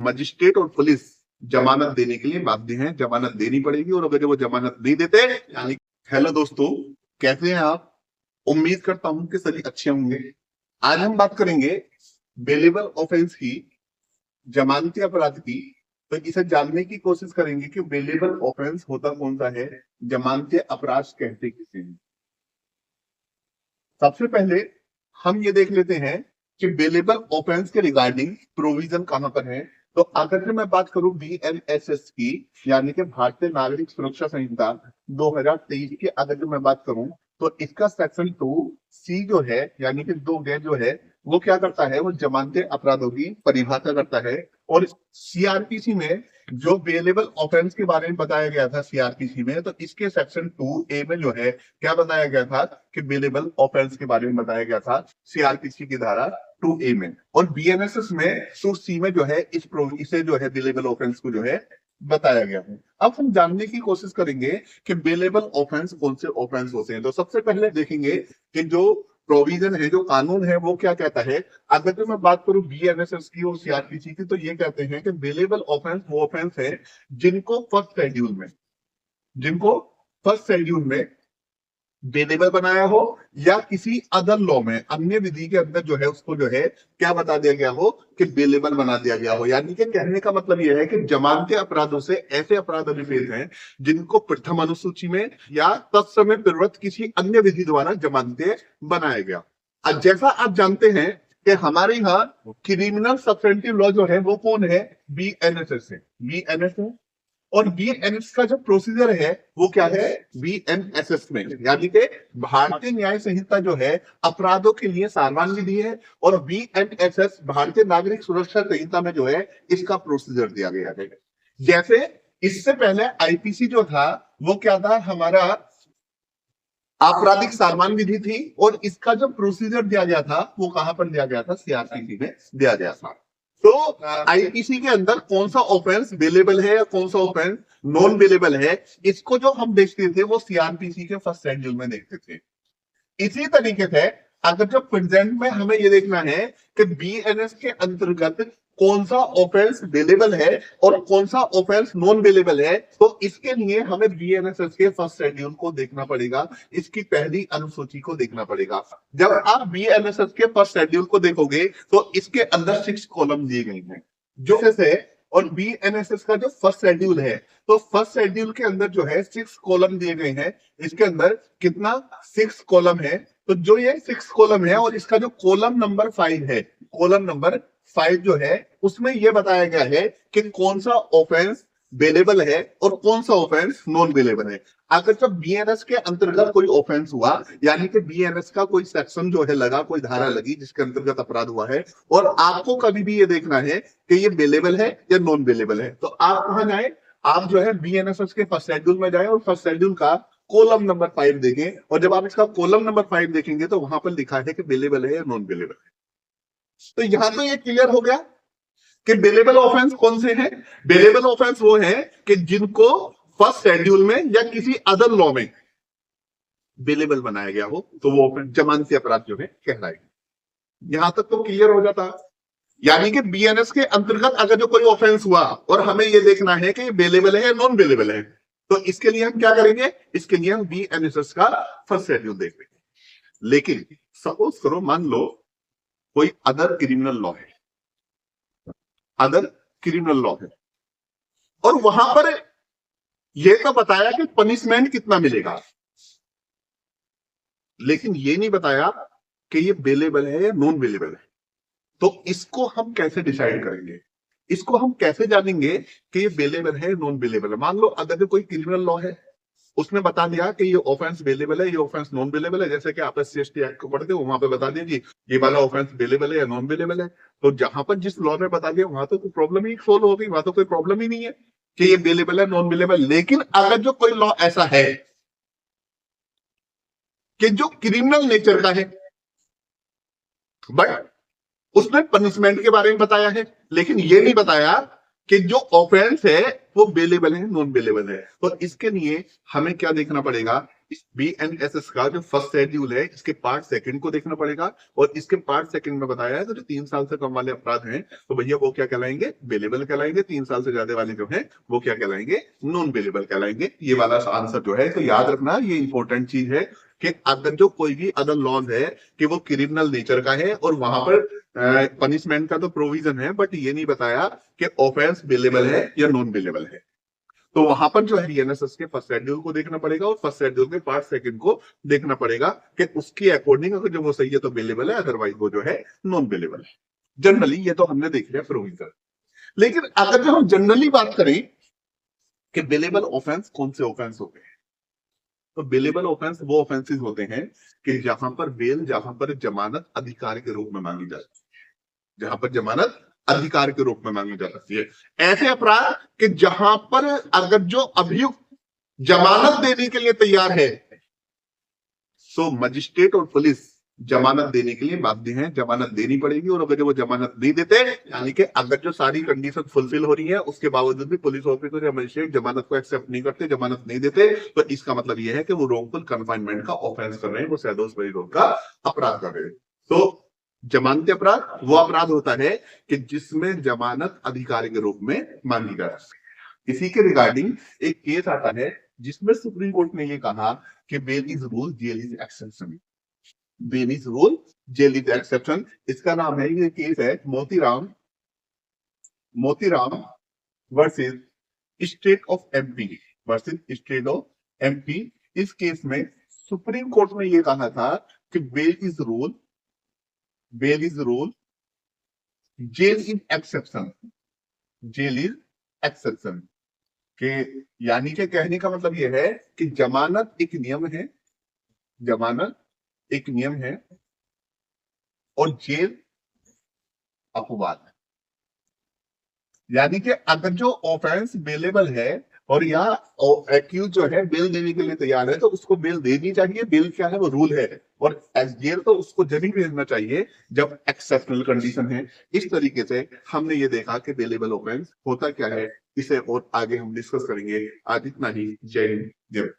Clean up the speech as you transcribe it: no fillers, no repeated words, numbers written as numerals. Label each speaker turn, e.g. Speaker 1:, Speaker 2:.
Speaker 1: Magistrate और police जमानत देने के लिए बाध्य हैं, जमानत देनी पड़ेगी। और अगर वो जमानत नहीं देते यानी। हेलो दोस्तों, कैसे हैं आप? उम्मीद करता हूं कि सभी अच्छे होंगे। आज हम बात करेंगे बेलेबल ऑफेंस की, जमानती अपराध की। तो इसे जानने की कोशिश करेंगे कि बेलेबल ऑफेंस होता कौन सा है, जमानती अपराध कहते किसे हैं। सबसे पहले हम ये देख लेते हैं कि बेलेबल ऑफेंस के रिगार्डिंग प्रोविजन कहां पर है। तो अगर से मैं बात करूं BNSS की, यानी कि भारतीय नागरिक सुरक्षा संहिता 2023 की, अगर जो मैं बात करूं तो इसका सेक्शन 2C जो है, यानी कि 2 जो है, वो क्या करता है, वो जमानती अपराधों की परिभाषा करता है। और CRPC में जो बेलेबल ऑफेंस के बारे में बताया गया था CRPC में, तो इसके सेक्शन 2A में जो है क्या बताया गया था कि बेलेबल ऑफेंस के बारे में बताया गया था CRPC की धारा 2A में। और BNSS में 2C में जो है इसे जो है बेलेबल ऑफेंस को जो है बताया गया है। अब हम जानने की कोशिश करेंगे कि बेलेबल ऑफेंस कौन से ऑफेंस होते हैं। तो सबसे पहले देखेंगे कि जो प्रोविजन है, जो कानून है, वो क्या कहता है। अगर जो मैं बात करूं BNSS की और CRPC की, तो ये कहते हैं कि बेलेबल ऑफेंस वो ऑफेंस है जिनको फर्स्ट शेड्यूल में बेलेबल बनाया हो, या किसी अदर लॉ में, अन्य विधि के अंदर जो है उसको जो है क्या बता दिया गया हो कि बेलेबल बना दिया गया हो। यानी कि कहने का मतलब यह है कि जमानती अपराधों से ऐसे अपराध अभिप्रेत हैं जिनको प्रथम अनुसूची में या तत्समय पूर्वत किसी अन्य विधि द्वारा जमानती बनाया गया। अब जैसा आप जानते हैं कि हमारे यहाँ क्रिमिनल सब्सटेंटिव लॉ जो है वो कौन है, BNSS है। BNSS और BNSS का जो प्रोसीजर है वो क्या है, BNSS में, यानी कि भारतीय न्याय संहिता जो है अपराधों के लिए सामान्य विधि है। और BNSS भारतीय नागरिक सुरक्षा संहिता में जो है इसका प्रोसीजर दिया गया है। जैसे इससे पहले IPC जो था वो क्या था, हमारा आपराधिक सामान्य विधि थी। और इसका जो प्रोसीजर दिया गया था वो कहां पर दिया गया था, CRPC में दिया गया था। तो IPC के अंदर कौन सा ऑफेंस बेलेबल है या कौन सा ऑफेंस नॉन बेलेबल है, इसको जो हम देखते थे वो CRPC के फर्स्ट शेड्यूल में देखते थे। इसी तरीके से अगर जो प्रेजेंट में हमें ये देखना है कि BNS के अंतर्गत कौन सा ऑफेंस बेलेबल है और कौन सा ऑफेंस नॉन बेलेबल है, तो इसके लिए हमें BNSS के फर्स्ट शेड्यूल को देखना पड़ेगा, इसकी पहली अनुसूची को देखना पड़ेगा। जब आप BNSS के फर्स्ट शेड्यूल को देखोगे तो इसके अंदर 6 कॉलम दिए गए हैं जो से। और BNSS का जो फर्स्ट शेड्यूल है, तो फर्स्ट शेड्यूल के अंदर जो है 6 कॉलम दिए गए हैं। इसके अंदर कितना, 6 कॉलम है। तो जो ये 6 कॉलम है और इसका जो कॉलम नंबर 5 है, कॉलम नंबर 5 जो है उसमें यह बताया गया है कि कौन सा ऑफेंस बेलेबल है और कौन सा ऑफेंस नॉन बेलेबल है। अगर जब BNS के अंतर्गत कोई ऑफेंस हुआ, यानी कि BNS का कोई सेक्शन जो है लगा, कोई धारा लगी जिसके अंतर्गत अपराध हुआ है, और आपको कभी भी ये देखना है कि ये बेलेबल है या नॉन बेलेबल है, तो आप कहां जाए, आप जो है BNSS के फर्स्ट शेड्यूल में जाए और फर्स्ट शेड्यूल का कॉलम नंबर 5 देखें। और जब आप इसका कॉलम नंबर 5 देखेंगे तो वहां पर लिखा है कि बेलेबल है या नॉन बेलेबल है। तो यहां तो ये क्लियर हो गया कि बेलेबल ऑफेंस कौन से हैं। बेलेबल ऑफेंस वो है कि जिनको फर्स्ट शेड्यूल में या किसी अदर लॉ में बेलेबल बनाया गया हो, तो वो ऑफेंस जमानती अपराध जो है कहलाएगा। यहां तक तो क्लियर हो जाता। यानी कि BNS के अंतर्गत अगर जो कोई ऑफेंस हुआ और हमें ये देखना है कि बेलेबल है या नॉन बेलेबल है, तो इसके लिए हम क्या करेंगे, इसके लिए हम BNSS का फर्स्ट शेड्यूल देखेंगे। लेकिन सपोज करो, मान लो कोई अदर क्रिमिनल लॉ है, अदर क्रिमिनल लॉ है, और वहां पर यह तो बताया कि पनिशमेंट कितना मिलेगा, लेकिन ये नहीं बताया कि ये बेलेबल है या नॉन बेलेबल है। तो इसको हम कैसे डिसाइड करेंगे, इसको हम कैसे जानेंगे कि ये बेलेबल है नॉन बेलेबल है। मान लो अगर जो कोई क्रिमिनल लॉ है उसमें बता दिया कि ये ऑफेंस बेलेबल है, ये ऑफेंस नॉन बेलेबल है, जैसे कि आप SC/ST एक्ट को पढ़ते हो वहां पे बता दीजिए ये वाला ऑफेंस बेलेबल है या नॉन बेलेबल है। तो जहां पर जिस लॉ में बता दिया वहां तो कोई प्रॉब्लम ही सोल्व हो गई, वहां तो कोई प्रॉब्लम ही नहीं है कि ये बेलेबल है नॉन बेलेबल। लेकिन अगर जो कोई लॉ ऐसा है कि जो क्रिमिनल नेचर का है, बट उसने पनिशमेंट के बारे में बताया है, लेकिन ये नहीं बताया कि जो ऑफेंस है वो बेलेबल है नॉन बेलेबल है, तो इसके लिए हमें क्या देखना पड़ेगा, BNSS का जो फर्स्ट शेड्यूल है इसके पार्ट सेकंड को देखना पड़ेगा, और इसके पार्ट सेकंड में बताया है तो जो 3 साल से कम वाले अपराध हैं तो भैया वो क्या कहलाएंगे, बेलेबल कहलाएंगे। 3 साल से ज्यादा वाले जो हैं वो क्या कहलाएंगे, नॉन बेलेबल कहलाएंगे। ये वाला आंसर जो है तो याद रखना, ये इंपॉर्टेंट चीज है कि अगर जो कोई भी अदर लॉज है कि वो क्रिमिनल नेचर का है और वहां पर पनिशमेंट का तो प्रोविजन है, बट ये नहीं बताया कि ऑफेंस बेलेबल है या नॉन बेलेबल है, तो वहां पर जो है बीएनएसएस के फर्स्ट शेड्यूल को देखना पड़ेगा और फर्स्ट शेड्यूल के पार्ट सेकंड को देखना पड़ेगा कि उसके अकॉर्डिंग अगर जो वो सही है तो बेलेबल है, अदरवाइज वो जो है नॉन बेलेबल है। जनरली ये तो हमने देख लिया प्रोविजन। लेकिन अगर जो हम जनरली बात करें कि बेलेबल ऑफेंस कौन से ऑफेंस होते हैं, तो बेलेबल ऑफेंस वो ऑफेंसेस होते हैं कि जहां पर बेल, जहां पर जमानत अधिकार के रूप में मांगी जाती है, जहां पर जमानत अधिकार के रूप में मांगी जा सकती है। ऐसे अपराध कि जहां पर अगर जो अभियुक्त जमानत देने के लिए तैयार है तो मजिस्ट्रेट और पुलिस जमानत देने के लिए बाध्य हैं, जमानत देनी पड़ेगी। और अगर जो वो जमानत नहीं देते, यानी कि अगर जो सारी कंडीशन फुलफिल हो रही है उसके बावजूद भी पुलिस ऑफिसर या मजिस्ट्रेट जमानत को एक्सेप्ट नहीं करते, जमानत नहीं देते, तो इसका मतलब यह है कि वो रोंगफुल कन्फाइनमेंट का ऑफेंस कर रहे हैं, वो सैदोस परिरोध का अपराध कर रहे हैं। तो जमानती अपराध वो अपराध होता है कि जिसमें जमानत अधिकार के रूप में मांगी जा सकती है। इसी के रिगार्डिंग एक केस आता है जिसमें सुप्रीम कोर्ट ने ये कहा कि bail is rule, jail is exception. Bail is rule, jail is exception. इसका नाम है, ये केस है Motiram versus state of MP, versus state of MP. इस केस में सुप्रीम कोर्ट ने ये कहा था कि bail is rule, jail is exception, jail is exception. के यानी कि कहने का मतलब यह है कि जमानत एक नियम है, जमानत एक नियम है और जेल अपवाद है। यानी कि अगर जो ऑफेंस बेलेबल है और या एक्यूज जो है बेल देने के लिए तैयार है तो उसको बेल देनी चाहिए। बेल क्या है, वो रूल है, और जेल तो उसको जब ही भेजना चाहिए जब एक्सेप्शनल कंडीशन है। इस तरीके से हमने ये देखा कि बेलेबल ऑफेंस होता क्या है, इसे और आगे हम डिस्कस करेंगे। आज इतना ही। जय हिंद, जय भारत।